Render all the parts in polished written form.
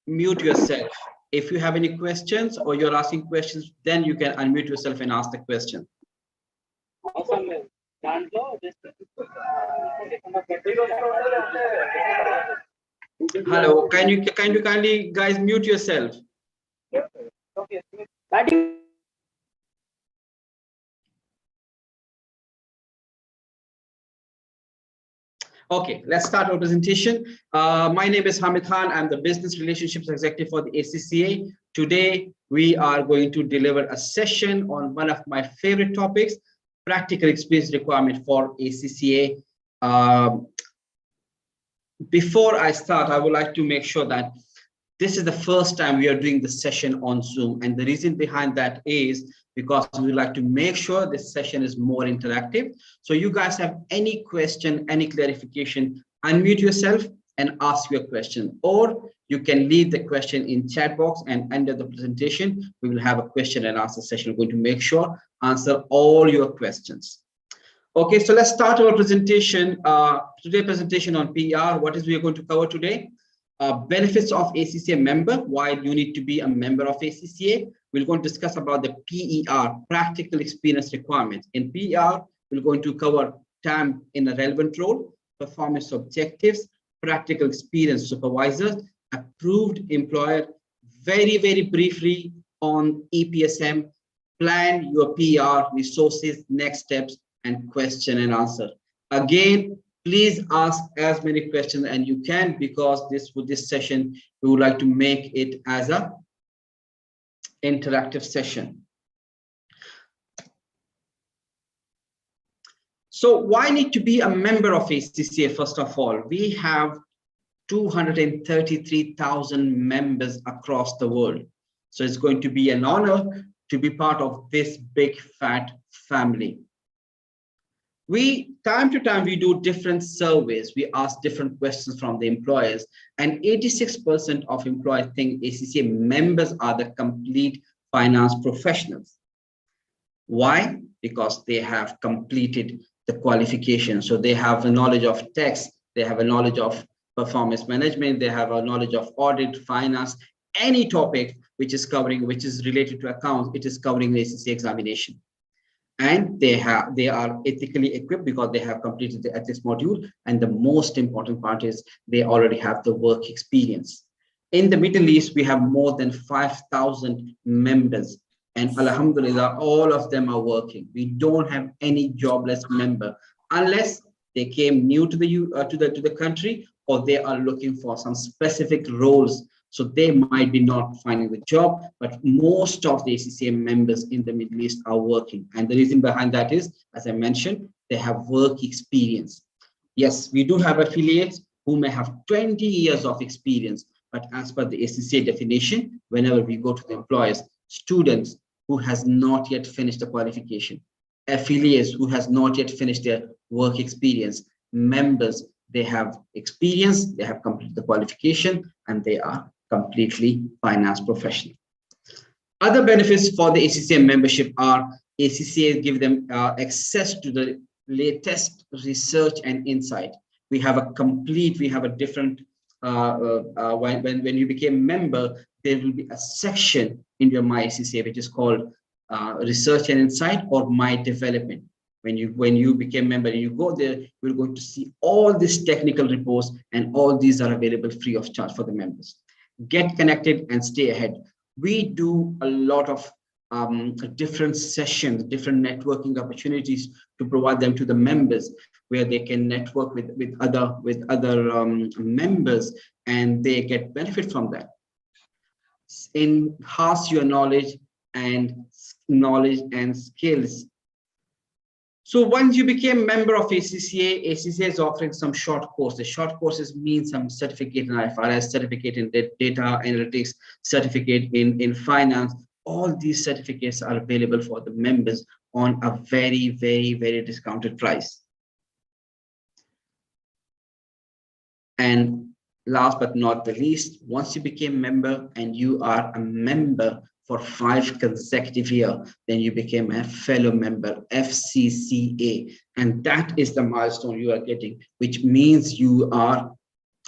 mute yourself. If you have any questions or you're asking questions, then you can unmute yourself and ask the question. Hello, can you kindly guys mute yourself? Okay, let's start our presentation. My name is Hamid Khan. I'm the Business Relationships Executive for the ACCA. Today, we are going to deliver a session on one of my favorite topics, practical experience requirement for ACCA. Before I start, I would like to make sure that this is the first time we are doing the session on Zoom. And the reason behind that is because we would like to make sure this session is more interactive. So you guys have any question, any clarification, unmute yourself and ask your question, or you can leave the question in chat box, and under the presentation, we will have a question and answer session. We're going to make sure answer all your questions. Okay, so let's start our presentation. Today presentation on PER. What is we are going to cover today? Benefits of ACCA member, why you need to be a member of ACCA. We're going to discuss about the PER, practical experience requirements. In PER, we're going to cover time in a relevant role, performance objectives, practical experience supervisors, approved employer, very, very briefly on EPSM, plan your PER, resources, next steps, and question and answer. Again, please ask as many questions as you can, because this session, we would like to make it as a interactive session. So why need to be a member of ACCA? First of all, we have 233,000 members across the world. So it's going to be an honor to be part of this big fat family. Time to time, we do different surveys. We ask different questions from the employers, and 86% of employers think ACCA members are the complete finance professionals. Why? Because they have completed the qualification. So they have a knowledge of tax, they have a knowledge of performance management, they have a knowledge of audit, finance, any topic which is related to accounts, it is covering the ACCA examination. And they are ethically equipped because they have completed the ethics module. And the most important part is they already have the work experience. In the Middle East, we have more than 5,000 members, and alhamdulillah, all of them are working. We don't have any jobless member unless they came new to the country, or they are looking for some specific roles. So they might be not finding the job, but most of the ACCA members in the Middle East are working. And the reason behind that is, as I mentioned, they have work experience. Yes, we do have affiliates who may have 20 years of experience, but as per the ACCA definition, whenever we go to the employers, students who has not yet finished the qualification, affiliates who has not yet finished their work experience, members, they have experience, they have completed the qualification, and they are completely finance professional. Other benefits for the ACCA membership are ACCA give them access to the latest research and insight. We have a different, when you became a member, there will be a section in your My ACCA which is called Research and Insight or My Development. When you became a member and you go there, we're going to see all these technical reports, and all these are available free of charge for the members. Get connected and stay ahead. We do a lot of different sessions, different networking opportunities to provide them to the members, where they can network with other members, and they get benefit from that. Enhance your knowledge and skills. So once you became a member of ACCA, ACCA is offering some short courses. Short courses mean some certificate in IFRS, certificate in data analytics, certificate in finance. All these certificates are available for the members on a very, very, very discounted price. And last but not the least, once you became a member and you are a member for 5 consecutive years, then you became a fellow member, FCCA, and that is the milestone you are getting, which means you are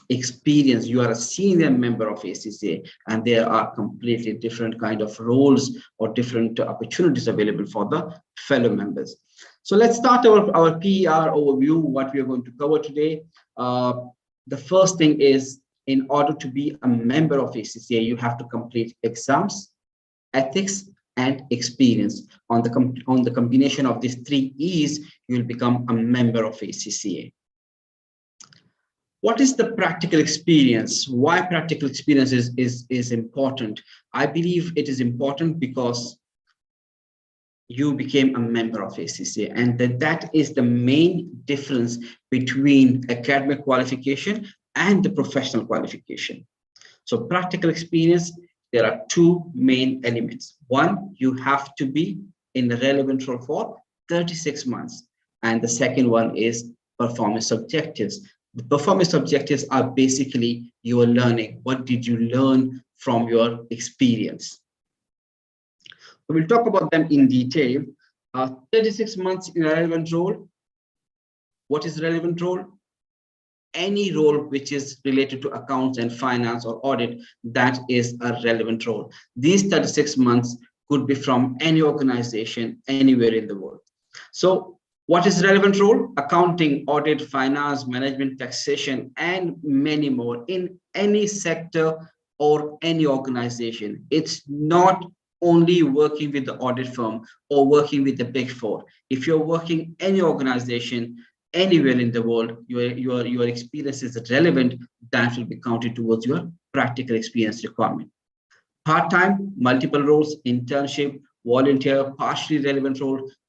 experience, you are a senior member of ACCA, and there are completely different kind of roles or different opportunities available for the fellow members. So let's start our PER overview, what we are going to cover today. The first thing is, in order to be a member of ACCA, you have to complete exams, ethics, and experience. On the combination of these 3 E's, you will become a member of ACCA. What is the practical experience? Why practical experience is important? I believe it is important because you became a member of ACCA, and that is the main difference between academic qualification and the professional qualification. So practical experience, there are 2 main elements. One, you have to be in the relevant role for 36 months. And the second one is performance objectives. The performance objectives are basically your learning. What did you learn from your experience? We will talk about them in detail. 36 months in a relevant role. What is relevant role? Any role which is related to accounts and finance or audit, that is a relevant role. These 36 months could be from any organization, anywhere in the world. So what is relevant role? Accounting, audit, finance, management, taxation, and many more in any sector or any organization. It's not only working with the audit firm or working with the Big Four. If you're working any organization, anywhere in the world, your experience is relevant, that will be counted towards your practical experience requirement. Part-time, multiple roles, internship, volunteer, partially relevant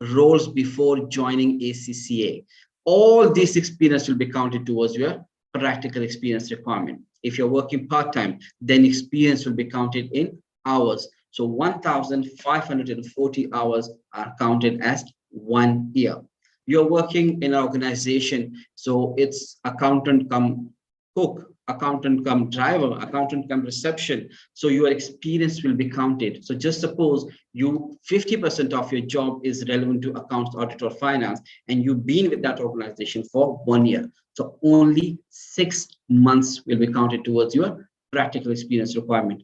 roles before joining ACCA. All this experience will be counted towards your practical experience requirement. If you're working part-time, then experience will be counted in hours. So 1,540 hours are counted as 1 year. You're working in an organization, so it's accountant come cook, accountant come driver, accountant come reception. So your experience will be counted. So just suppose 50% of your job is relevant to accounts, audit, or finance, and you've been with that organization for 1 year. So only 6 months will be counted towards your practical experience requirement.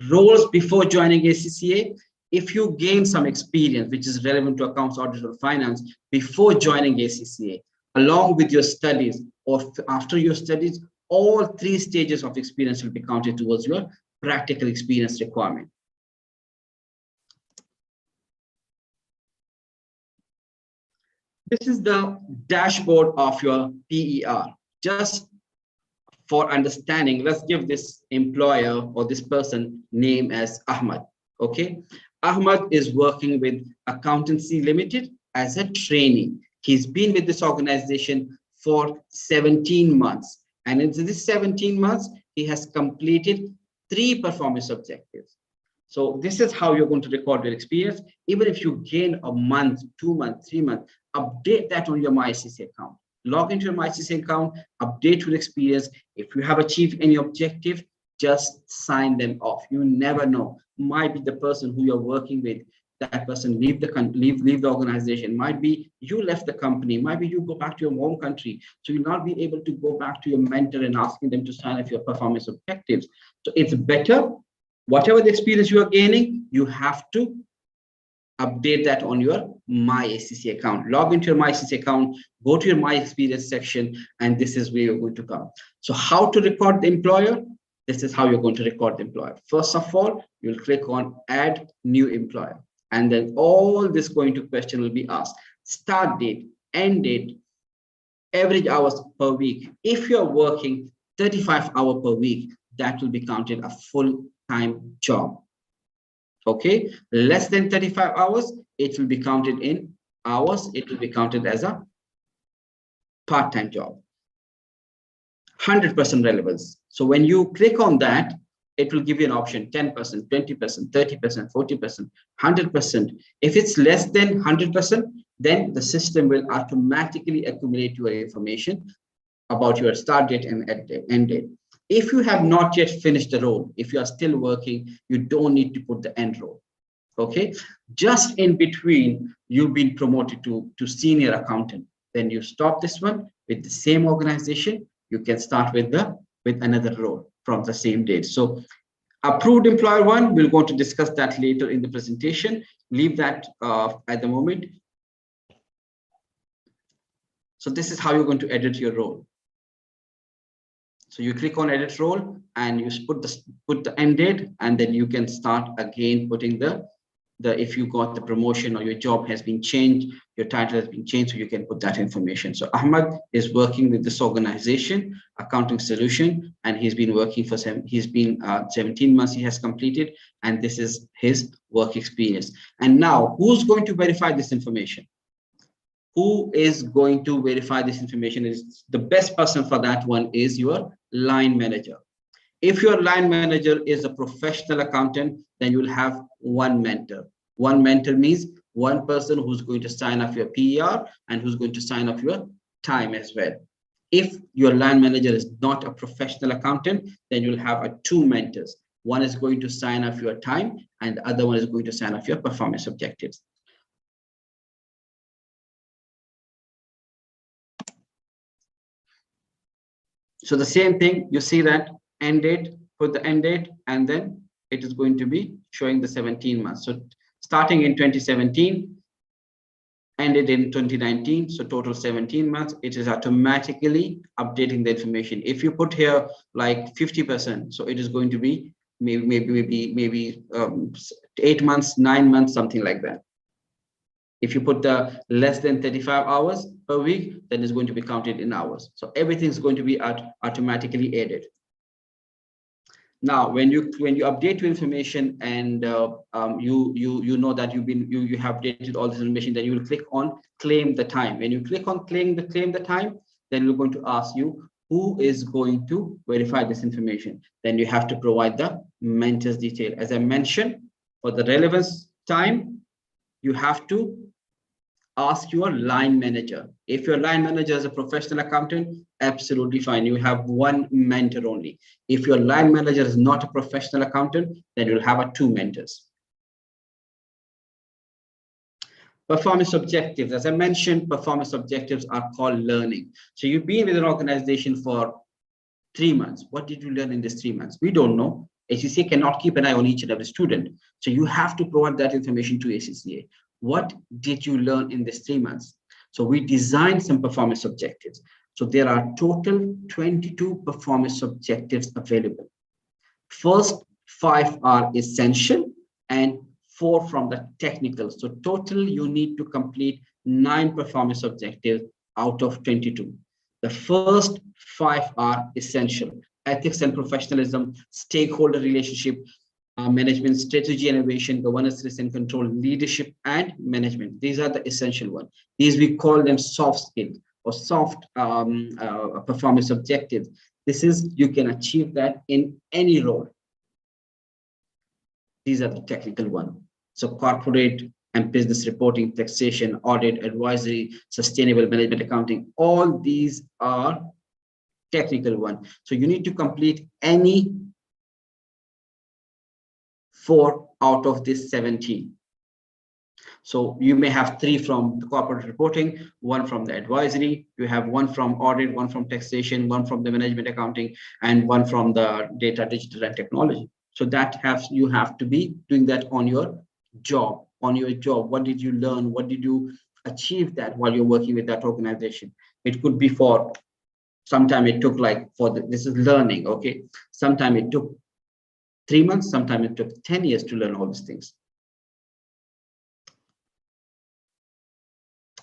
Roles before joining ACCA. If you gain some experience which is relevant to accounts, audit, or finance before joining ACCA, along with your studies or after your studies, all 3 stages of experience will be counted towards your practical experience requirement. This is the dashboard of your PER. Just for understanding, let's give this employer or this person name as Ahmad. Okay, Ahmad is working with Accountancy Limited as a trainee. He's been with this organization for 17 months. And in this 17 months, he has completed 3 performance objectives. So this is how you're going to record your experience. Even if you gain a month, 2 months, 3 months, update that on your MyACCA account. Log into your MyACCA account, update your experience. If you have achieved any objective, just sign them off. You never know. Might be the person who you're working with, that person leave the organization. Might be you left the company. Might be you go back to your home country. So you'll not be able to go back to your mentor and asking them to sign off your performance objectives. So it's better, whatever the experience you are gaining, you have to update that on your MyACCA account. Log into your MyACCA account, go to your My Experience section, and this is where you're going to come. So how to record the employer? This is how you're going to record the employer. First of all, you'll click on Add New Employer. And then all this going to question will be asked. Start date, end date, average hours per week. If you're working 35 hours per week, that will be counted a full-time job. Okay, less than 35 hours, it will be counted in hours. It will be counted as a part-time job. 100% relevance. So when you click on that, it will give you an option: 10%, 20%, 30%, 40%, 100%. If it's less than 100%, then the system will automatically accumulate your information about your start date and end date. If you have not yet finished the role, if you are still working, you don't need to put the end role. Okay, just in between, you've been promoted to senior accountant. Then you stop this one with the same organization. You can start with the with another role from the same date. So approved employer one, we're going to discuss that later in the presentation. Leave that at the moment. So this is how you're going to edit your role. So you click on edit role and you put the end date, and then you can start again putting the if you got the promotion or your job has been changed, your title has been changed, so you can put that information. So Ahmad is working with this organization, Accounting Solution, and he's been working for 17 months he has completed, and this is his work experience. And now who's going to verify this information? Who is going to verify this information? Is the best person for that one is your line manager. If your line manager is a professional accountant, then you'll have one mentor. One mentor means one person who's going to sign off your PER and who's going to sign off your time as well. If your line manager is not a professional accountant, then you'll have two mentors. One is going to sign off your time and the other one is going to sign off your performance objectives. So the same thing, you see that end date, put the end date, and then it is going to be showing the 17 months. So starting in 2017, ended in 2019, so total 17 months, it is automatically updating the information. If you put here like 50%, so it is going to be maybe 8 months, 9 months, something like that. If you put the less than 35 hours per week, then it's going to be counted in hours. So everything's going to be automatically added. Now, when you update your information and you know that you have updated all this information, then you will click on claim the time. When you click on claim the time, then we're going to ask you who is going to verify this information. Then you have to provide the mentor's detail. As I mentioned, for the relevance time, you have to ask your line manager. If your line manager is a professional accountant, absolutely fine. You have one mentor only. If your line manager is not a professional accountant, then you'll have two mentors. Performance objectives. As I mentioned, performance objectives are called learning. So you've been with an organization for 3 months. What did you learn in these 3 months? We don't know. ACCA cannot keep an eye on each and every student. So you have to provide that information to ACCA. What did you learn in these 3 months? So we designed some performance objectives. So there are total 22 performance objectives available. First 5 are essential and 4 from the technical. So total you need to complete 9 performance objectives out of 22. The first 5 are essential: ethics and professionalism, stakeholder relationship, management, strategy, innovation, governance, risk and control, leadership, and management. These are the essential ones. These we call them soft skills or soft performance objectives. This is, you can achieve that in any role. These are the technical ones. So corporate and business reporting, taxation, audit, advisory, sustainable management, accounting, all these are technical ones. So you need to complete any 4 out of this 17. So you may have 3 from the corporate reporting, 1 from the advisory, you have 1 from audit, 1 from taxation, 1 from the management accounting, and 1 from the data, digital and technology. So that you have to be doing that on your job. What did you learn? What did you achieve that while you're working with that organization? It could be for, sometime it took this is learning, okay? Sometime it took 3 months, sometime it took 10 years to learn all these things.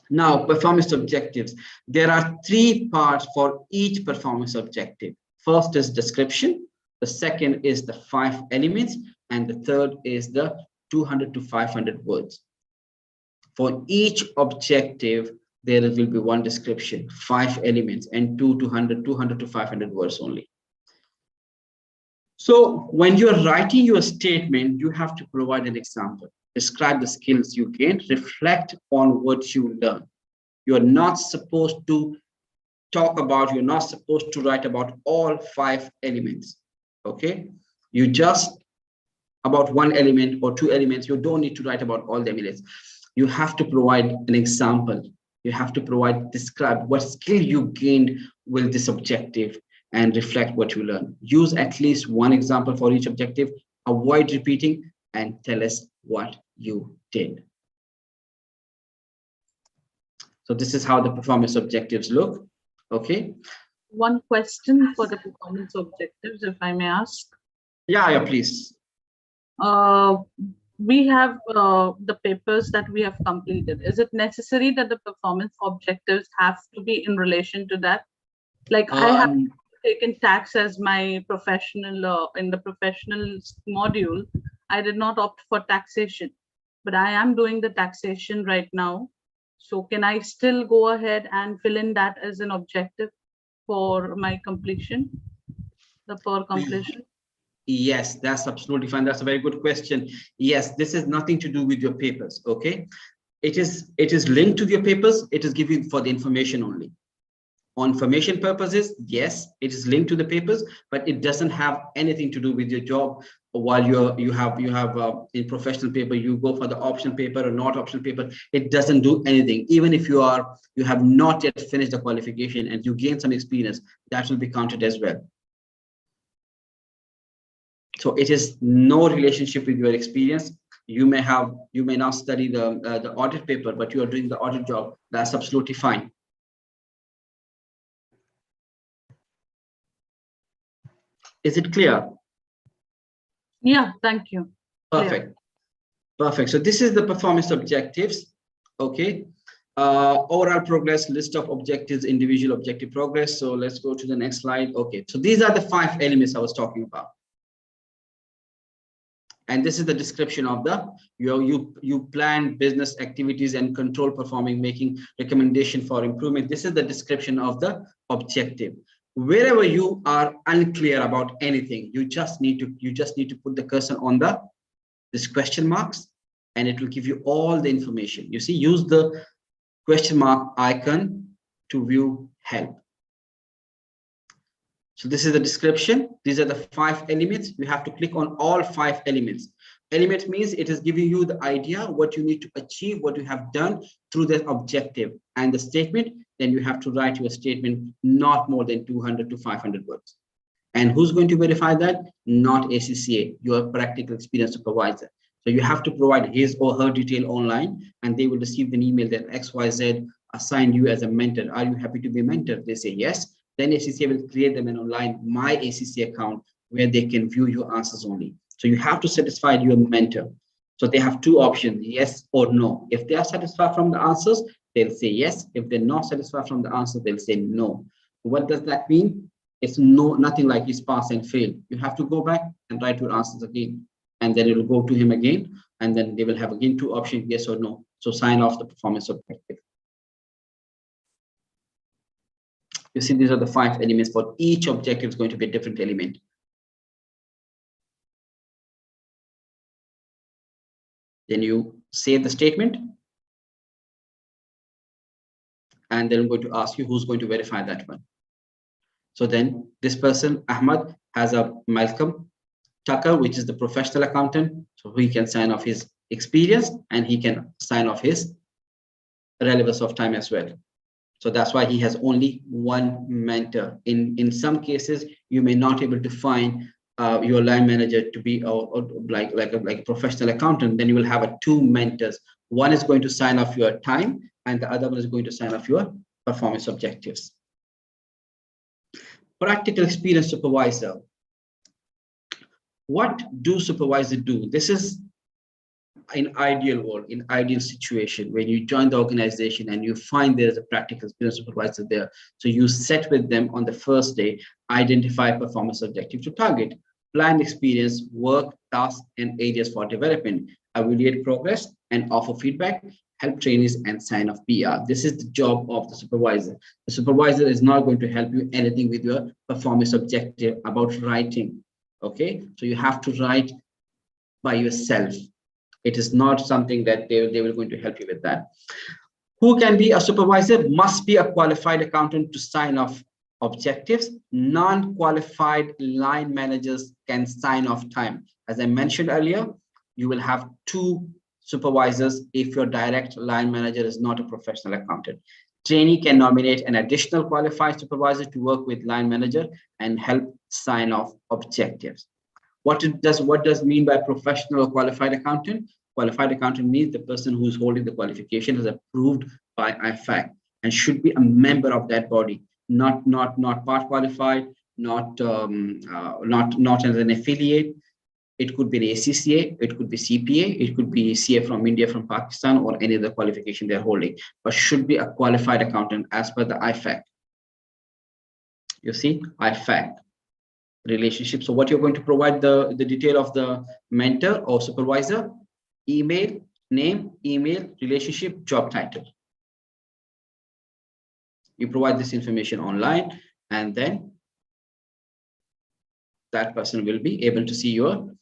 Now, performance objectives. There are 3 parts for each performance objective. First is description, the second is the 5 elements, and the third is the 200 to 500 words. For each objective, there will be 1 description, 5 elements, and 200 to 500 words only. So when you're writing your statement, you have to provide an example. Describe the skills you gained, reflect on what you learn. You're not supposed to talk about, you're not supposed to write about all 5 elements, okay? You just about 1 element or 2 elements, you don't need to write about all the elements. You have to provide an example. You have to describe what skill you gained with this objective. and reflect what you learn. Use at least one example for each objective, avoid repeating, and tell us what you did. So this is how the performance objectives look. Okay. One question for the performance objectives, if I may ask. Yeah, please. We have the papers that we have completed. Is it necessary that the performance objectives have to be in relation to that? Like I have taken tax as my professional in the professional module. I did not opt for taxation, but I am doing the taxation right now. So can I still go ahead and fill in that as an objective for my completion, the per completion? Yes, that's absolutely fine. That's a very good question. Yes, this is nothing to do with your papers. Okay, it is linked to your papers. It is given for the information only. On information purposes, yes, it is linked to the papers, but it doesn't have anything to do with your job. While you have in professional paper, you go for the optional paper or not optional paper. It doesn't do anything. Even if you have not yet finished the qualification and you gain some experience, that will be counted as well. So it is no relationship with your experience. You may not study the audit paper, but you are doing the audit job. That's absolutely fine. Is it clear? Yeah, thank you. Perfect. Clear. Perfect. So this is the performance objectives. Okay. Overall progress, list of objectives, individual objective progress. So let's go to the next slide. Okay. So these are the 5 elements I was talking about. And this is the description of the you plan business activities and control performing, making recommendation for improvement. This is the description of the objective. Wherever you are unclear about anything, you just need to put the cursor on this question marks, and it will give you all the information. You see, use the question mark icon to view help. So this is the description. These are the 5 elements. You have to click on all 5 elements. Element means it is giving you the idea what you need to achieve, what you have done through that objective. And the statement, then you have to write your statement not more than 200 to 500 words. And who's going to verify that? Not ACCA, your practical experience supervisor. So you have to provide his or her detail online, and they will receive an email that XYZ assigned you as a mentor. Are you happy to be a mentor? They say yes. Then ACCA will create them an online My ACCA account where they can view your answers only. So you have to satisfy your mentor. So they have 2 options, yes or no. If they are satisfied from the answers, they'll say yes. If they're not satisfied from the answer, they'll say no. What does that mean? It's nothing like it's pass and fail. You have to go back and write your answers again. And then it will go to him again. And then they will have again 2 options, yes or no. So sign off the performance objective. You see, these are the 5 elements. For each objective is going to be a different element. Then you save the statement. And then I'm going to ask you who's going to verify that one. So then this person, Ahmad, has a Malcolm Tucker, which is the professional accountant. So he can sign off his experience and he can sign off his relevance of time as well. So that's why he has only 1 mentor. In some cases, you may not be able to find your line manager to be like a professional accountant. Then you will have 2 mentors. One is going to sign off your time, and the other one is going to sign off your performance objectives. Practical experience supervisor. What do supervisors do? This is in ideal world, in ideal situation, when you join the organization and you find there's a practical experience supervisor there. So you set with them on the first day, identify performance objective to target, plan experience, work, tasks, and areas for development, evaluate progress, and offer feedback, help trainees, and sign off PR. This is the job of the supervisor. The supervisor is not going to help you anything with your performance objective about writing. Okay, so you have to write by yourself. It is not something that they were going to help you with that. Who can be a supervisor? Must be a qualified accountant to sign off objectives. Non-qualified line managers can sign off time. As I mentioned earlier, you will have 2 supervisors if your direct line manager is not a professional accountant. Trainee can nominate an additional qualified supervisor to work with line manager and help sign off objectives. What does mean by professional or qualified accountant? Qualified accountant means the person who is holding the qualification is approved by IFAC and should be a member of that body, not part qualified, not as an affiliate. It could be the ACCA, it could be CPA, it could be CA from India, from Pakistan, or any other qualification they're holding, but should be a qualified accountant as per the IFAC. You see, IFAC relationship. So what you're going to provide the detail of the mentor or supervisor, email, name, email, relationship, job title. You provide this information online, and then that person will be able to see your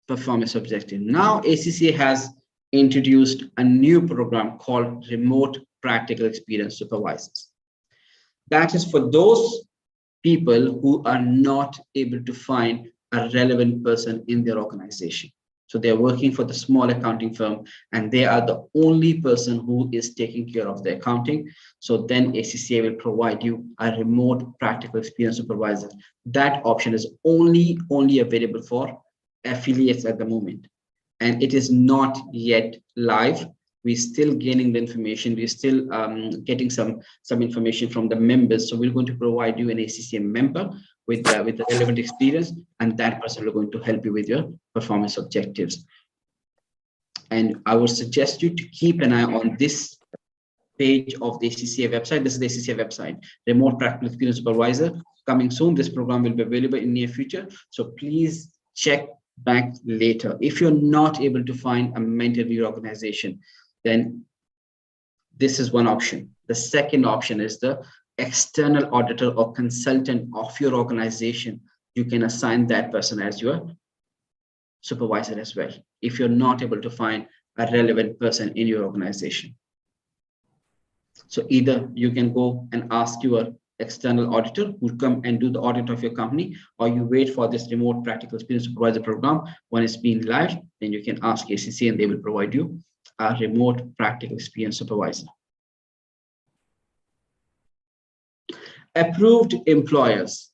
performance objective. Now, ACCA has introduced a new program called Remote Practical Experience Supervisors. That is for those people who are not able to find a relevant person in their organization. So they're working for the small accounting firm and they are the only person who is taking care of the accounting. So then ACCA will provide you a remote practical experience supervisor. That option is only available for affiliates at the moment, and it is not yet live. We're still gaining the information. We're still getting some information from the members. So we're going to provide you an ACCA member with the relevant experience, and that person will going to help you with your performance objectives. And I would suggest you to keep an eye on this page of the ACCA website. This is the ACCA website, Remote Practical Experience Supervisor, coming soon. This program will be available in near future. So please check back later. If you're not able to find a mentor in your organization, then this is one option. The second option is the external auditor or consultant of your organization. You can assign that person as your supervisor as well, if you're not able to find a relevant person in your organization. So either you can go and ask your external auditor who will come and do the audit of your company, or you wait for this remote practical experience supervisor program. When it's been live, then you can ask ACCA and they will provide you a remote practical experience supervisor. Approved employers.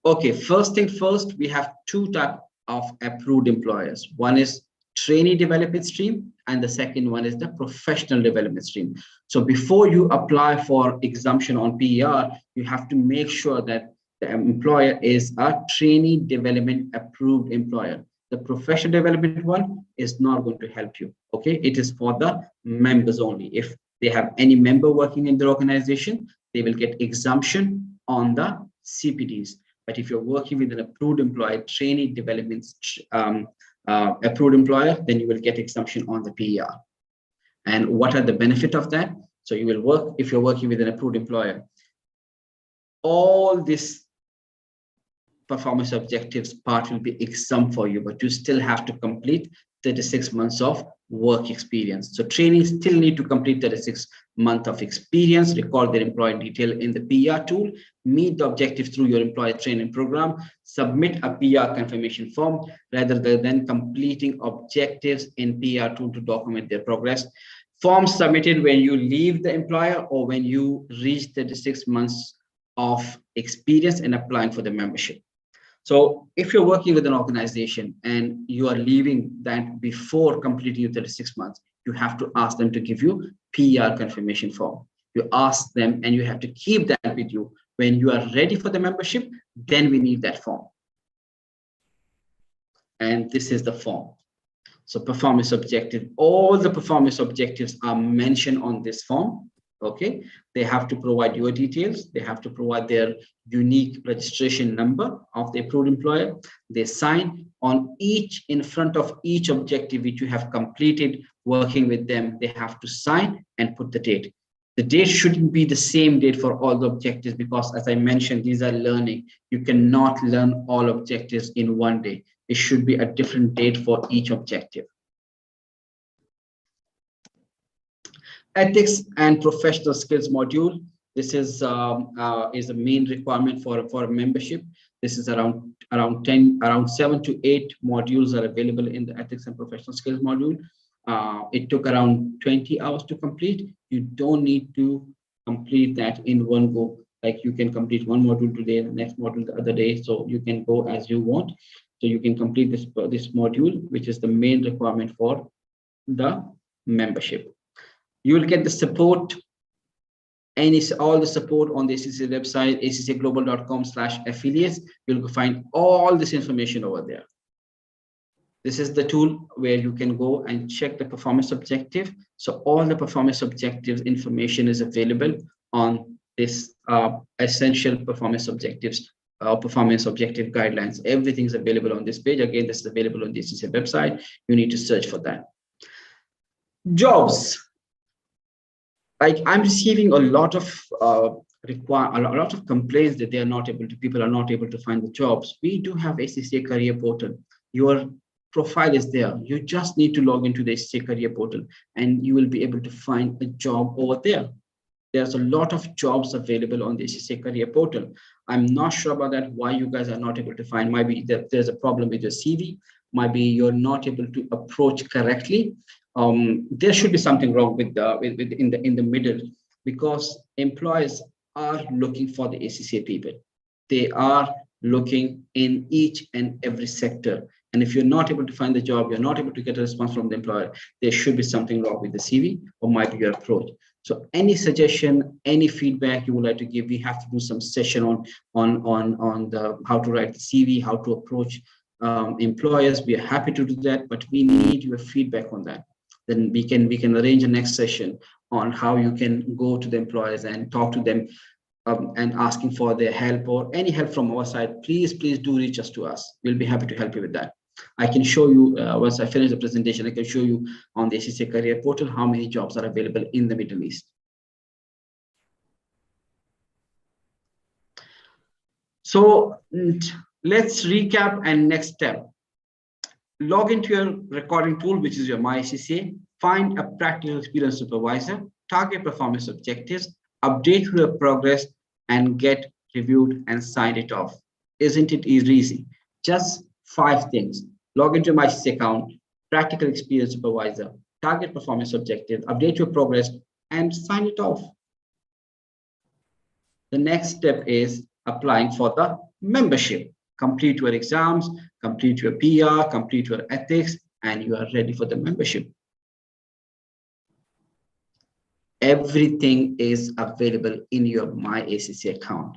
Okay, first thing first, we have two types of approved employers. One is trainee development stream, and the second one is the professional development stream. So before you apply for exemption on PER, you have to make sure that the employer is a trainee development approved employer. The professional development one is not going to help you. Okay, it is for the members only. If they have any member working in their organization, they will get exemption on the CPDs. But if you're working with an approved employer, trainee development approved employer, then you will get exemption on the PER. And what are the benefit of that? So you will work, if you're working with an approved employer, all this performance objectives part will be exempt for you, but you still have to complete 36 months of work experience. So trainees still need to complete 36 months of experience, record their employee detail in the PER tool, meet the objectives through your employee training program, submit a PER confirmation form rather than completing objectives in PER tool to document their progress. Forms submitted when you leave the employer or when you reach 36 months of experience and applying for the membership. So if you're working with an organization and you are leaving that before completing your 36 months, you have to ask them to give you PER confirmation form. You ask them and you have to keep that with you. When you are ready for the membership, then we need that form. And this is the form. So performance objective, all the performance objectives are mentioned on this form. Okay, they have to provide your details. They have to provide their unique registration number of the approved employer. They sign on each, in front of each objective which you have completed working with them. They have to sign and put the date. The date shouldn't be the same date for all the objectives because, as I mentioned, these are learning. You cannot learn all objectives in one day. It should be a different date for each objective. Ethics and professional skills module. This is a main requirement for a membership. This is around 7 to 8 modules are available in the ethics and professional skills module. It took around 20 hours to complete. You don't need to complete that in one go. Like you can complete one module today, the next module the other day. So you can go as you want. So you can complete this module, which is the main requirement for the membership. You will get the support, all the support on the ACCA website, accaglobal.com/affiliates. You'll find all this information over there. This is the tool where you can go and check the performance objective. So all the performance objectives information is available on this essential performance objectives, performance objective guidelines. Everything is available on this page. Again, this is available on the ACCA website. You need to search for that. Jobs. Like I'm receiving a lot of complaints that they are not able to, people are not able to find the jobs. We do have ACCA career portal. Your profile is there. You just need to log into the ACCA career portal and you will be able to find a job over there. There's a lot of jobs available on the ACCA career portal. I'm not sure about that, why you guys are not able to find. Might be that there's a problem with your CV. Might be you're not able to approach correctly. There should be something wrong with in the middle, because employers are looking for the ACCA people. They are looking in each and every sector. And if you're not able to find the job, you're not able to get a response from the employer, there should be something wrong with the CV or might be your approach. So any suggestion, any feedback you would like to give, we have to do some session on the how to write the CV, how to approach employers. We are happy to do that, but we need your feedback on that. Then we can arrange a next session on how you can go to the employers and talk to them and asking for their help or any help from our side. Please do reach us to us. We'll be happy to help you with that. I can show you once I finish the presentation, I can show you on the ACCA career portal how many jobs are available in the Middle East. So let's recap and next step. Log into your recording tool, which is your MyACCA, find a practical experience supervisor, target performance objectives, update your progress, and get reviewed and sign it off. Isn't it easy? Just 5 things. Log into my ACCA account, practical experience supervisor, target performance objective, update your progress, and sign it off. The next step is applying for the membership. Complete your exams, complete your PR, complete your ethics, and you are ready for the membership. Everything is available in your MyACCA account.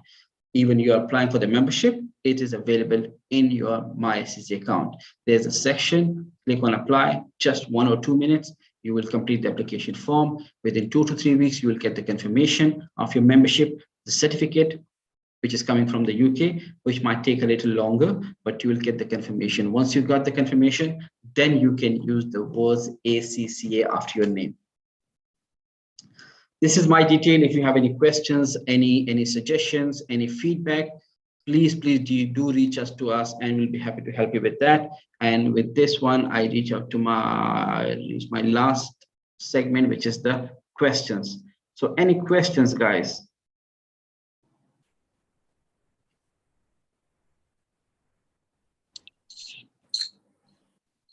Even you are applying for the membership, it is available in your MyACCA account. There's a section, click on apply, just 1 or 2 minutes. You will complete the application form. Within 2 to 3 weeks, you will get the confirmation of your membership, the certificate, which is coming from the UK, which might take a little longer, but you will get the confirmation. Once you got the confirmation, then you can use the words ACCA after your name. This is my detail. If you have any questions, any suggestions, any feedback, please do reach us to us and we'll be happy to help you with that. And with this one, I reach out to my last segment, which is the questions. So any questions, guys?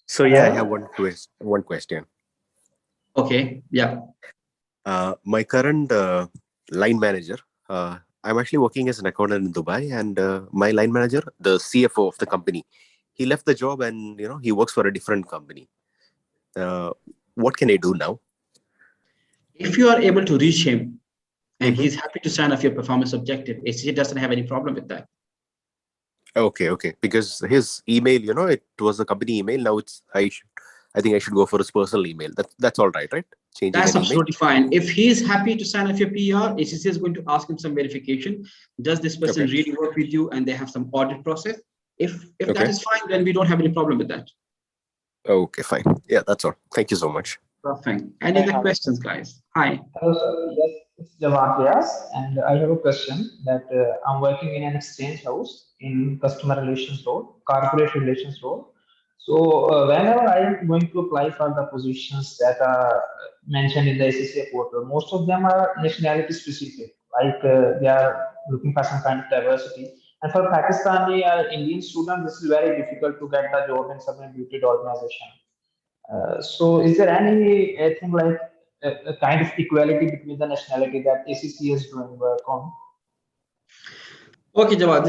So yeah, I have one question. Okay, yeah. My current line manager, I'm actually working as an accountant in Dubai, and my line manager, the CFO of the company, he left the job and he works for a different company. What can I do now? If you are able to reach him and he's happy to sign off your performance objective, ACCA doesn't have any problem with that. Okay. Because his email, it was a company email. Now I think I should go for his personal email. That's all right? Changing That's an absolutely fine. If he's happy to sign off your PR, ACCA is going to ask him some verification. Does this person really work with you? And they have some audit process. If that is fine, then we don't have any problem with that. Okay, fine. Yeah, that's all. Thank you so much. Perfect. Any other questions, guys? Hi. Hello, sir. Yes, it's Jawad Riaz, and I have a question that I'm working in an exchange house in customer relations role, corporate relations role. So whenever I am going to apply for the positions that are mentioned in the ACCA portal, most of them are nationality specific, like they are looking for some kind of diversity. And for Pakistani or Indian students, this is very difficult to get the job in some reputed organization. So is there any thing like a kind of equality between the nationality that ACC is doing work on? Okay, Jawad,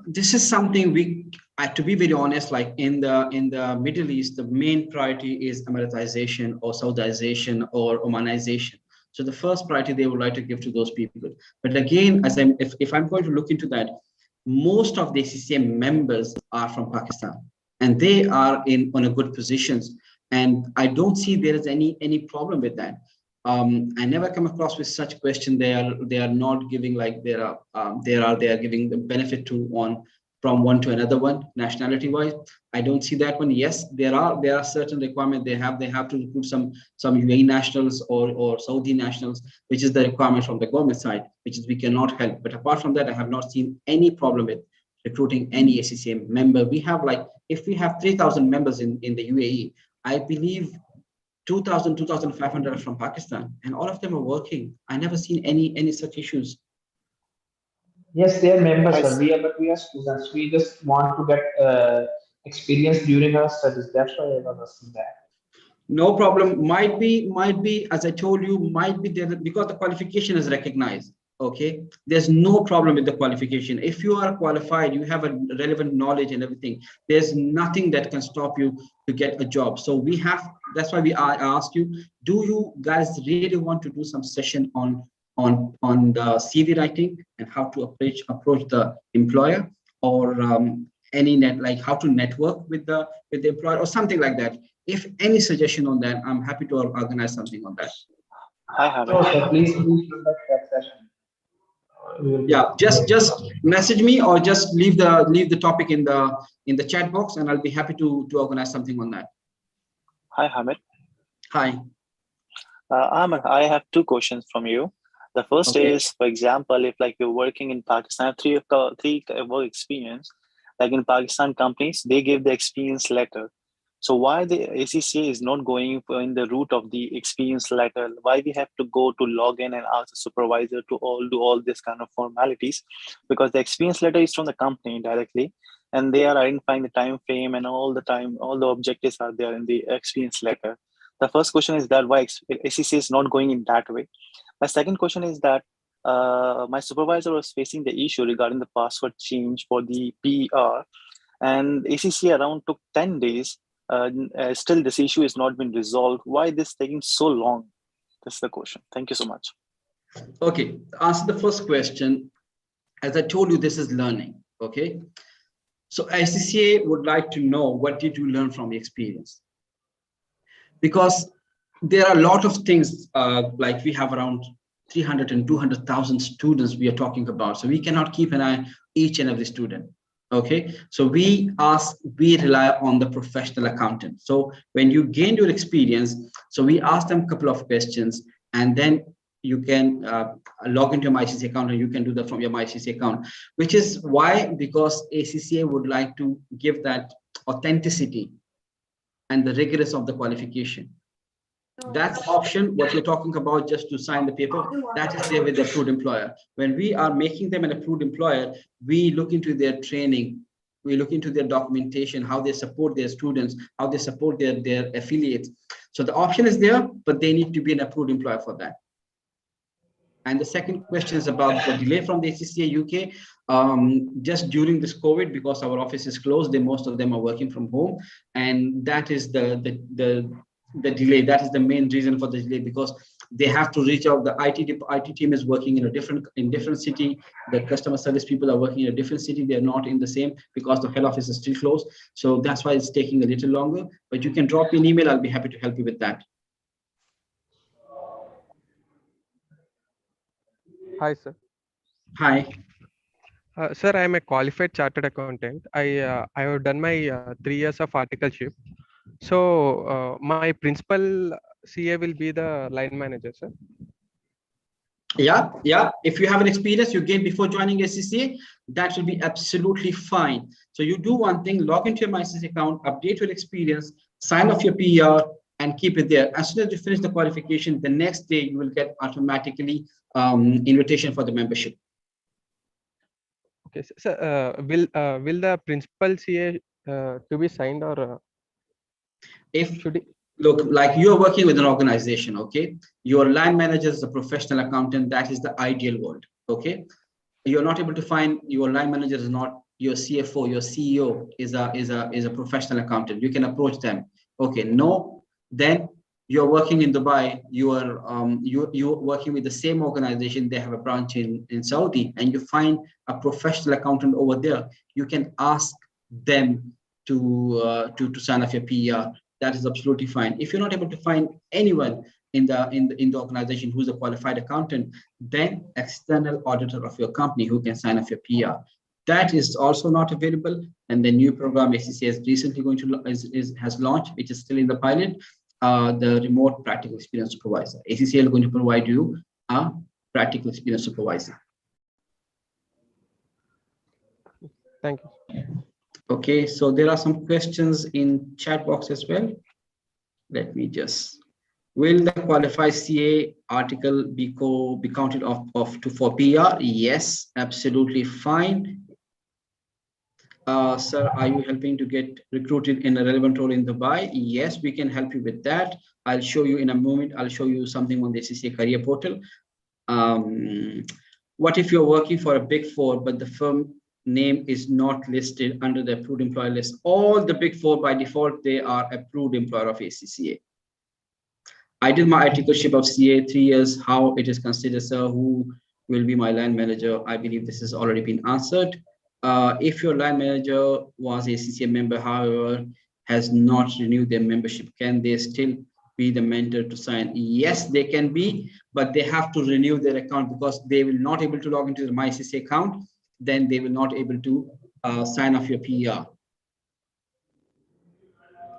this is something we, to be very honest, like in the Middle East, the main priority is Emiratization or Saudization or Omanization. So the first priority they would like to give to those people. But again, if I'm going to look into that, most of the ACCA members are from Pakistan, and they are in on a good positions. And I don't see there is any problem with that. I never come across with such question. They are not giving like they are giving the benefit to on from one to another one nationality wise. I don't see that one. Yes, there are certain requirements they have to recruit some UAE nationals or Saudi nationals, which is the requirement from the government side, which is we cannot help. But apart from that, I have not seen any problem with recruiting any ACCA member. We have like if we have 3,000 members in the UAE, I believe 2,000, 2,500 are from Pakistan, and all of them are working. I never seen any such issues. Yes, they are members, I sir. But we are students. We just want to get experience during our studies. That's why I was asking that. No problem. Might be, as I told you, might be there because the qualification is recognized. Okay, there's no problem with the qualification. If you are qualified, you have a relevant knowledge and everything. There's nothing that can stop you to get a job. So we have. That's why I ask you: do you guys really want to do some session on the CV writing and how to approach the employer, or any net like how to network with the employer or something like that? If any suggestion on that, I'm happy to organize something on that. Hi, Hamid. So, sir, please conduct that session. Yeah, just message me or just leave the topic in the chat box, and I'll be happy to organize something on that. Hi, Hamid. Hi. Ahmed, I have two questions from you. The first Okay. is, for example, if like you're working in Pakistan, three work experience, like in Pakistan companies, they give the experience letter. So why the ACCA is not going in the route of the experience letter? Why we have to go to log in and ask the supervisor to do all this kind of formalities? Because the experience letter is from the company directly, and they are identifying the time frame and all the objectives are there in the experience letter. The first question is that why ACCA is not going in that way. My second question is that my supervisor was facing the issue regarding the password change for the PR, and ACCA around took 10 days. Still, this issue has not been resolved. Why this taking so long? That's the question. Thank you so much. Okay. To answer the first question, as I told you, this is learning. Okay. So ICCA would like to know what did you learn from the experience, because there are a lot of things like we have around 300 and 200,000 students we are talking about. So we cannot keep an eye each and every student. Okay, so we rely on the professional accountant. So when you gain your experience, so we ask them a couple of questions, and then you can log into your MyCC account, and you can do that from your MyCC account, which is why, because ACCA would like to give that authenticity and the rigorous of the qualification. That option, what you're talking about, just to sign the paper, that is there with the approved employer. When we are making them an approved employer, we look into their training, we look into their documentation, how they support their students, how they support their affiliates. So the option is there, but they need to be an approved employer for that. And the second question is about the delay from the ACCA UK. Just during this COVID, because our office is closed, most of them are working from home, and that is the delay. That is the main reason for the delay, because they have to reach out. The IT team is working in a different city. The customer service people are working in a different city. They're not in the same, because the head office is still closed. So that's why it's taking a little longer. But you can drop me an email. I'll be happy to help you with that. Hi, sir. Hi. Sir, I am a qualified chartered accountant. I have done my 3 years of articleship. So my principal CA will be the line manager, sir. Yeah. If you have an experience you gained before joining ACCA, that will be absolutely fine. So you do one thing: log into your MyCC account, update your experience, sign off your PR, and keep it there. As soon as you finish the qualification, the next day you will get automatically invitation for the membership. Okay, so will the principal CA to be signed, or If should he? Look, like you're working with an organization, okay? Your line manager is a professional accountant. That is the ideal world, okay? You're not able to find your line manager is not your CFO, your CEO is a professional accountant. You can approach them. Okay, no, then you're working in Dubai. You're working with the same organization. They have a branch in Saudi, and you find a professional accountant over there. You can ask them to sign off your PER. That is absolutely fine. If you're not able to find anyone in the organization who's a qualified accountant, then external auditor of your company who can sign off your PR. That is also not available. And the new program ACCA is recently has launched, which is still in the pilot, the remote practical experience supervisor. ACCA is going to provide you a practical experience supervisor. Thank you. Okay, so there are some questions in chat box as well. Let me just. Will the qualified CA article be counted for PR? Yes, absolutely fine. Sir, are you helping to get recruited in a relevant role in Dubai? Yes, we can help you with that. I'll show you in a moment. I'll show you something on the ACCA career portal. What if you're working for a big four, but the firm name is not listed under the approved employer list? All the big four by default, they are approved employer of ACCA. I did my articleship of CA 3 years. How it is considered, sir? Who will be my line manager? I believe this has already been answered. If your line manager was ACCA member, however, has not renewed their membership, can they still be the mentor to sign? Yes, they can be, but they have to renew their account because they will not able to log into the MyACCA account. Then they will not able to sign off your PER.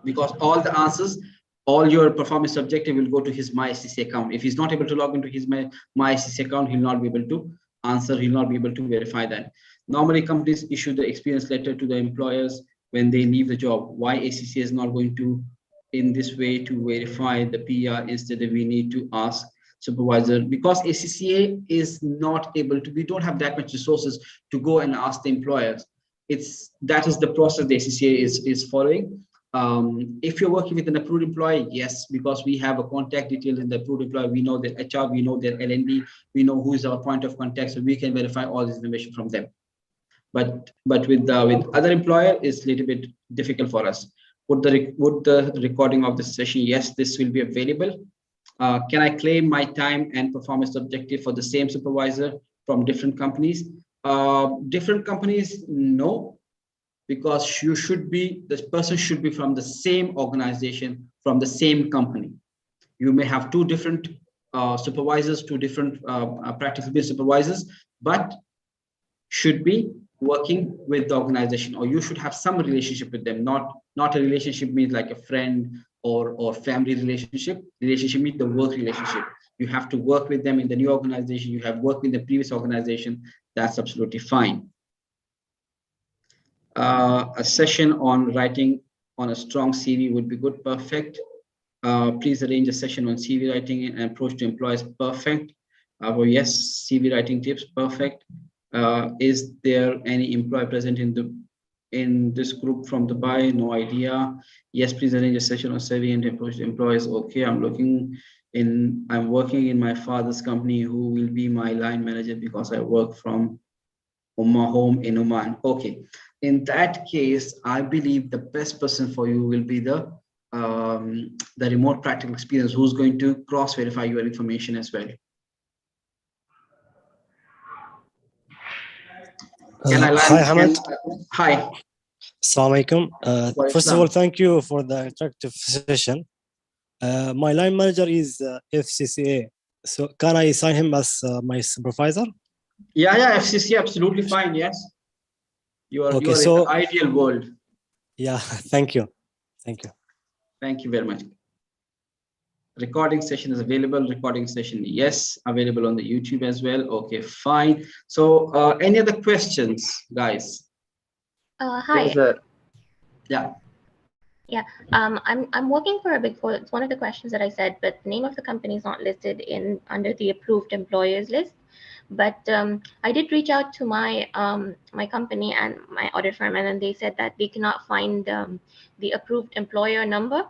Because all the answers, all your performance objective will go to his MyACCA account. If he's not able to log into his MyACCA account, he'll not be able to answer, he'll not be able to verify that. Normally, companies issue the experience letter to the employers when they leave the job. Why ACCA is not going to, in this way, to verify the PR? Instead, we need to ask supervisor, because ACCA is not able to, we don't have that much resources to go and ask the employers. That is the process the ACCA is following. If you're working with an approved employee, yes, because we have a contact details in the approved employee, we know their HR, we know their LND, we know who is our point of contact, so we can verify all this information from them. But with other employer, it's a little bit difficult for us. Would the recording of the session? Yes, this will be available. Can I claim my time and performance objective for the same supervisor from different companies? Different companies, no. Because this person should be from the same organization, from the same company. You may have two different supervisors, two different practice-based supervisors, but should be working with the organization, or you should have some relationship with them. Not a relationship means like a friend or family relationship. Relationship means the work relationship. You have to work with them in the new organization. You have worked in the previous organization. That's absolutely fine. A session on writing on a strong CV would be good. Perfect. Please arrange a session on CV writing and approach to employees. Perfect. Well, yes, CV writing tips. Perfect. Is there any employee present in this group from Dubai? No idea. Yes, please arrange a session on CV and approach to employees. Okay, I'm working in my father's company, who will be my line manager because I work from my home in Oman. Okay. In that case, I believe the best person for you will be the remote practical experience, who's going to cross-verify your information as well. Hi, Hamid. Hi. Assalamu alaikum. First of all, thank you for the interactive session. My line manager is FCCA. So can I sign him as my supervisor? Yeah, FCCA, absolutely fine, yes. You are in the ideal world. Yeah, thank you. Thank you. Thank you very much. Recording session is available. Recording session, yes, available on the YouTube as well. Okay, fine. So any other questions, guys? Hi. Yeah. Yeah, I'm working for a big four. It's one of the questions that I said, but the name of the company is not listed under the approved employers list. But I did reach out to my my company and my audit firm, and then they said that they cannot find the approved employer number.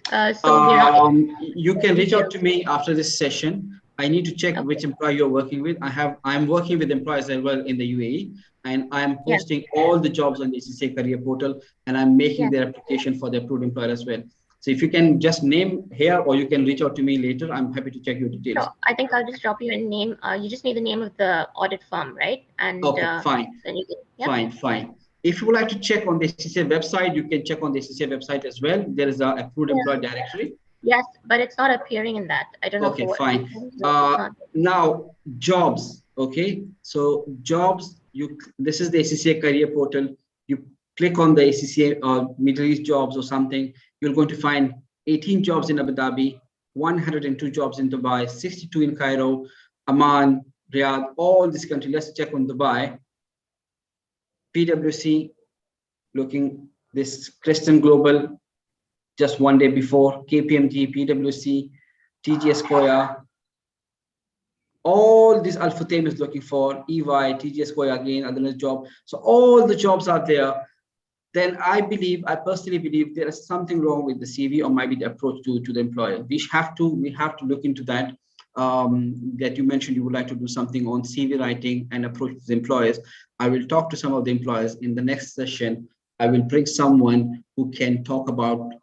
So we're not. You can reach out to me after this session. I need to check Okay. which employer you're working with. I'm working with employers as well in the UAE, and I'm Yes. posting all the jobs on the ACCA career portal, and I'm making Yes. their application for the approved employer as well. So if you can just name here, or you can reach out to me later, I'm happy to check your details. So I think I'll just drop you a name. You just need the name of the audit firm, right? And Okay, fine. then you can, yeah. Fine. If you would like to check on the ACCA website, you can check on the ACCA website as well. There is a approved employer directory. Yes, but it's not appearing in that. I don't know. Okay, for what fine. reason, so it's not. Now jobs. Okay, so jobs. This is the ACCA career portal. You click on the ACCA or Middle East jobs or something. You're going to find 18 jobs in Abu Dhabi, 102 jobs in Dubai, 62 in Cairo, Amman, Riyadh, all this country. Let's check on Dubai. PwC, looking this Christian Global, just one day before, KPMG, PwC, TGS Koya, all these Al Futtaim is looking for, EY, TGS Koya again, other job. So all the jobs are there. Then I personally believe there is something wrong with the CV or maybe the approach to the employer. We have to look into that. That you mentioned you would like to do something on CV writing and approach to the employers. I will talk to some of the employers in the next session. I will bring someone who can talk about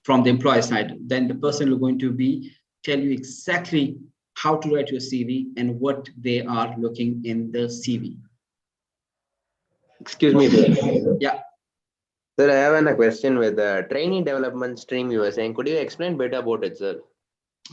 from the employer side. Then the person who's going to be tell you exactly how to write your CV and what they are looking in the CV. Excuse me, sir. Yeah. Sir, I have a question with the trainee development stream you were saying. Could you explain better about it, sir?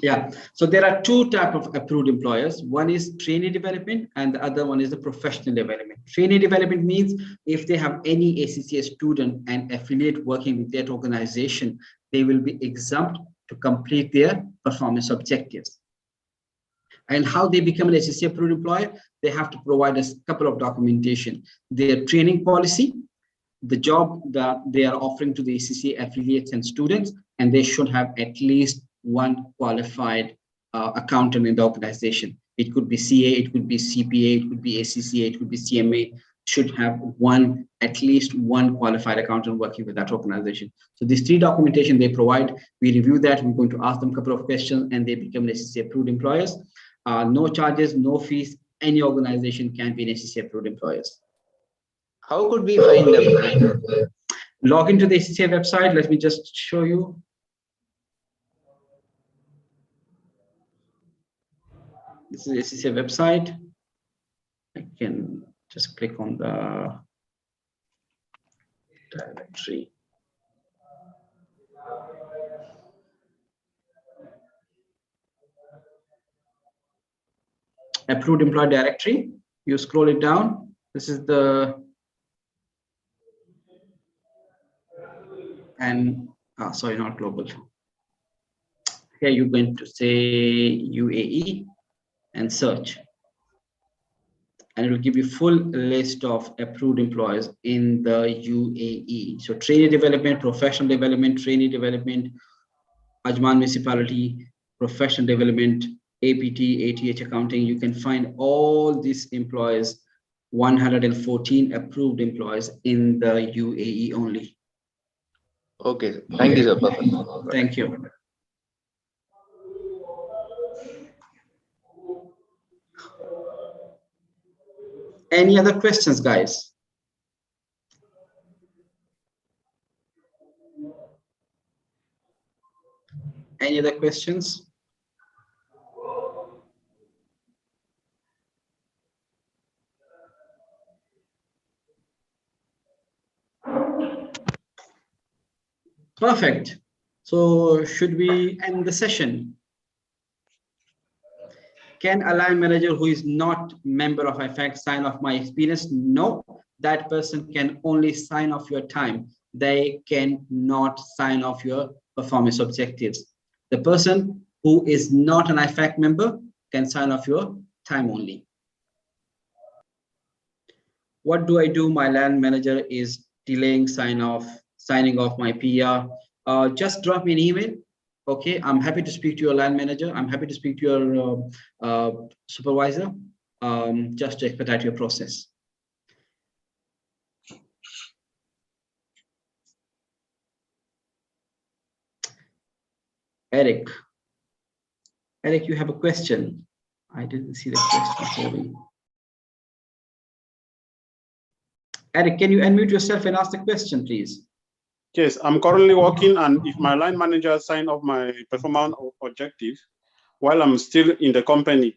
Yeah, so there are two types of approved employers. One is trainee development and the other one is the professional development. Trainee development means if they have any ACCA student and affiliate working with that organization, they will be exempt to complete their performance objectives. And how they become an ACCA approved employer, they have to provide us a couple of documentation. Their training policy, the job that they are offering to the ACCA affiliates and students, and they should have at least one qualified accountant in the organization. It could be CA, it could be CPA, it could be ACCA, it could be CMA. Should have at least one qualified accountant working with that organization. So these three documentation they provide, we review that. We're going to ask them a couple of questions, and they become ACCA approved employers. No charges, no fees. Any organization can be an ACCA approved employers. How could we find them? Log into the ACCA website. Let me just show you. This is ACCA website. I can just click on the directory. Approved employee directory. You scroll it down. This is the sorry, not global. Here you're going to say UAE and search, and it will give you full list of approved employers in the UAE. So trainee development, professional development, trainee development, Ajman municipality, professional development, APT, ATH accounting. You can find all these employers, 114 approved employers in the UAE only. Okay, thank you, sir. Perfect. Thank you. Any other questions, guys? Any other questions? Perfect. So should we end the session? Can a line manager who is not member of IFAC sign off my experience? No, that person can only sign off your time. They cannot sign off your performance objectives. The person who is not an IFAC member can sign off your time only. What do I do? My land manager is delaying signing off my PR. Just drop me an email. Okay, I'm happy to speak to your land manager. I'm happy to speak to your supervisor, just to expedite your process. Eric, you have a question. I didn't see the question, sorry. Eric, can you unmute yourself and ask the question, please? Yes, I'm currently working, and if my line manager sign off my performance objectives while I'm still in the company,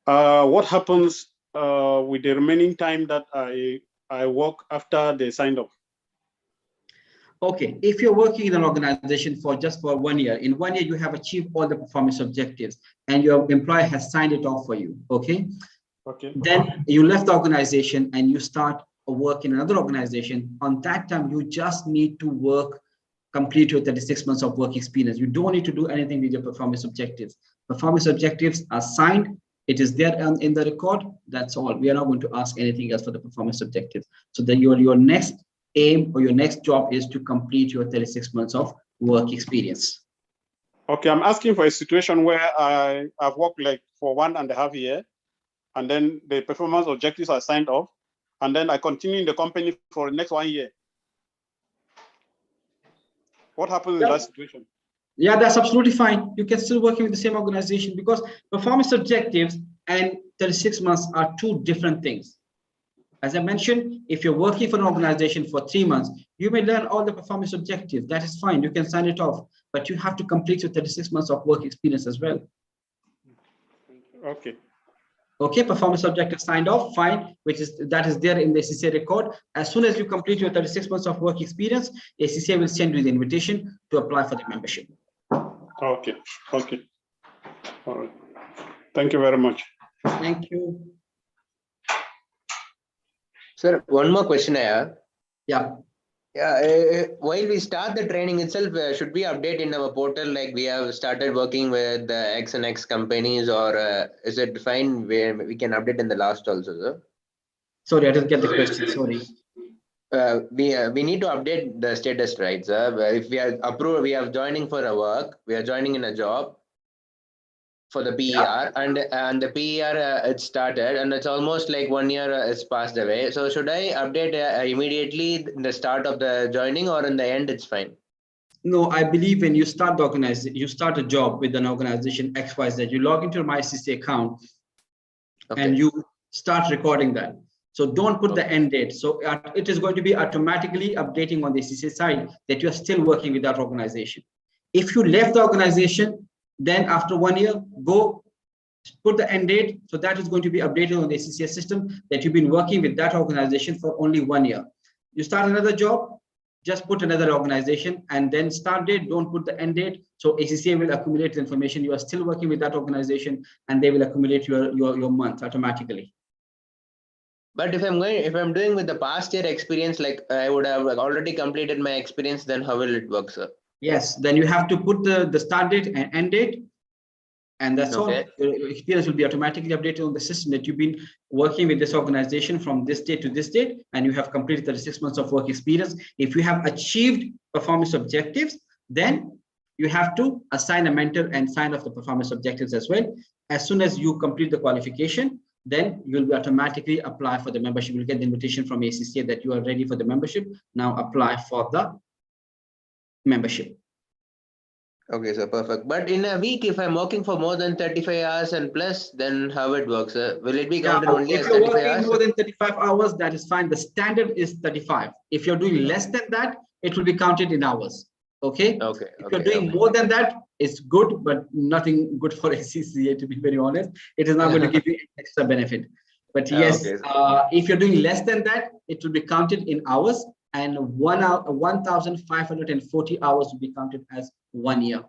what happens with the remaining time that I work after they signed off? Okay, if you're working in an organization for just 1 year, in 1 year you have achieved all the performance objectives and your employer has signed it off for you, okay? Okay. Then you left the organization and you start work in another organization. On that time, you just need to work, complete your 36 months of work experience. You don't need to do anything with your performance objectives. Performance objectives are signed. It is there in the record. That's all. We are not going to ask anything else for the performance objectives. So that your next aim or your next job is to complete your 36 months of work experience. Okay, I'm asking for a situation where I've worked like for 1.5 years, and then the performance objectives are signed off, and then I continue in the company for the next 1 year. What happens in that situation? Yeah, that's absolutely fine. You can still work with the same organization because performance objectives and 36 months are two different things. As I mentioned, if you're working for an organization for 3 months, you may learn all the performance objectives. That is fine. You can sign it off, but you have to complete your 36 months of work experience as well. Okay. Okay, performance objective signed off, fine, that is there in the ACCA record. As soon as you complete your 36 months of work experience, ACCA will send you the invitation to apply for the membership. Okay. Okay. All right. Thank you very much. Thank you. Sir, one more question I have. Yeah. Yeah, while we start the training itself, should we update in our portal like we have started working with X and X companies, or is it fine where we can update in the last also, sir? Sorry, I didn't get the question. Sorry. We need to update the status, right, sir? If we are approved, we are joining for a work, we are joining in a job for the PER, and the PER it started, and it's almost like 1 year it's passed away. So should I update immediately in the start of the joining, or in the end it's fine? No, I believe when you start the organization, you start a job with an organization XYZ, you log into your MyCC account, and you start recording that. So don't put the end date. So it is going to be automatically updating on the ACCA side that you're still working with that organization. If you left the organization, then after 1 year, go put the end date. So that is going to be updated on the ACCA system that you've been working with that organization for only 1 year. You start another job, just put another organization and then start date, don't put the end date. So ACCA will accumulate the information. You are still working with that organization and they will accumulate your month automatically. But if I'm doing with the past year experience, like I would have already completed my experience, then how will it work, sir? Yes, then you have to put the start date and end date, and that's all. Your experience will be automatically updated on the system that you've been working with this organization from this date to this date, and you have completed 36 months of work experience. If you have achieved performance objectives, then you have to assign a mentor and sign off the performance objectives as well. As soon as you complete the qualification, then you'll be automatically apply for the membership. You'll get the invitation from ACCA that you are ready for the membership. Now apply for the membership. Okay, so perfect. But in a week, if I'm working for more than 35 hours and plus, then how it works? Will it be counted only as 35 hours? If you're working more than 35 hours, that is fine. The standard is 35. If you're doing less than that, it will be counted in hours. Okay. Okay. If you're doing more than that, it's good, but nothing good for ACCA, to be very honest. It is not going to give you extra benefit. But yes, if you're doing less than that, it will be counted in hours. And 1,540 hours will be counted as 1 year.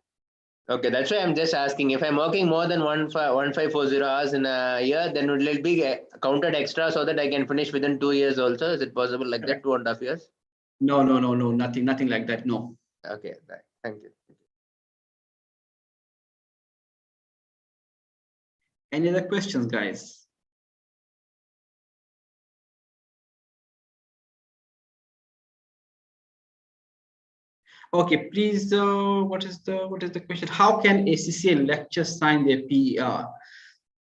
Okay, that's why I'm just asking. If I'm working more than 1540 hours in a year, then will it be counted extra so that I can finish within 2 years also? Is it possible like that, 2.5 years? No, nothing like that. No. Okay, right. Thank you. Any other questions, guys? Okay, please, what is the question? How can ACCA lecturers sign their PER?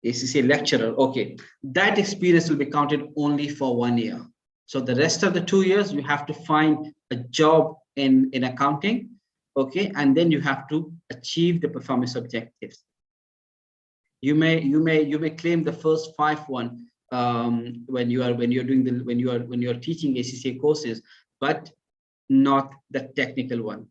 ACCA lecturer, okay. That experience will be counted only for 1 year. So the rest of the 2 years, you have to find a job in accounting. Okay, and then you have to achieve the performance objectives. You may claim the first 5 when you're teaching ACCA courses, but not the technical one.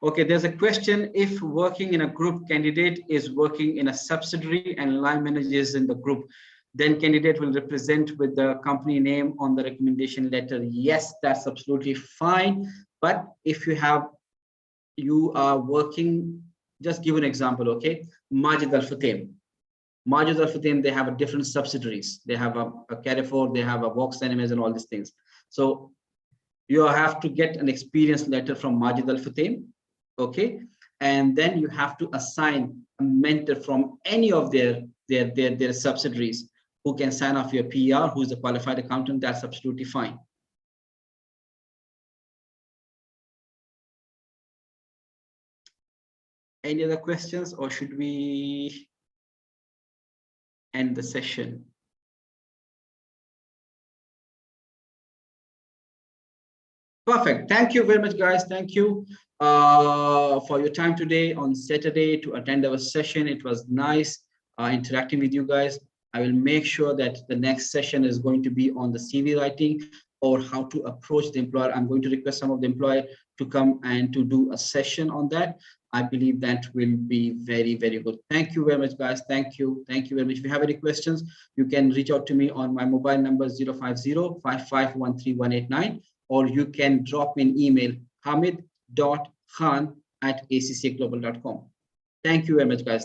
Okay, there's a question: if working in a group, candidate is working in a subsidiary and line manager is in the group, then candidate will represent with the company name on the recommendation letter. Yes, that's absolutely fine. But if you are working, just give an example, okay? Majid Al Futtaim. Majid Al Futtaim, they have a different subsidiaries. They have a Carrefour, they have a Vox Cinemas and all these things. So you have to get an experience letter from Majid Al Futtaim, okay? And then you have to assign a mentor from any of their subsidiaries who can sign off your PR, who is a qualified accountant. That's absolutely fine. Any other questions, or should we end the session? Perfect. Thank you very much, guys. Thank you for your time today on Saturday to attend our session. It was nice interacting with you guys. I will make sure that the next session is going to be on the CV writing or how to approach the employer. I'm going to request some of the employer to come and to do a session on that. I believe that will be very, very good. Thank you very much, guys. Thank you. Thank you very much. If you have any questions, you can reach out to me on my mobile number 050-5513-189, or you can drop me an email, hamid.khan@accglobal.com. Thank you very much, guys.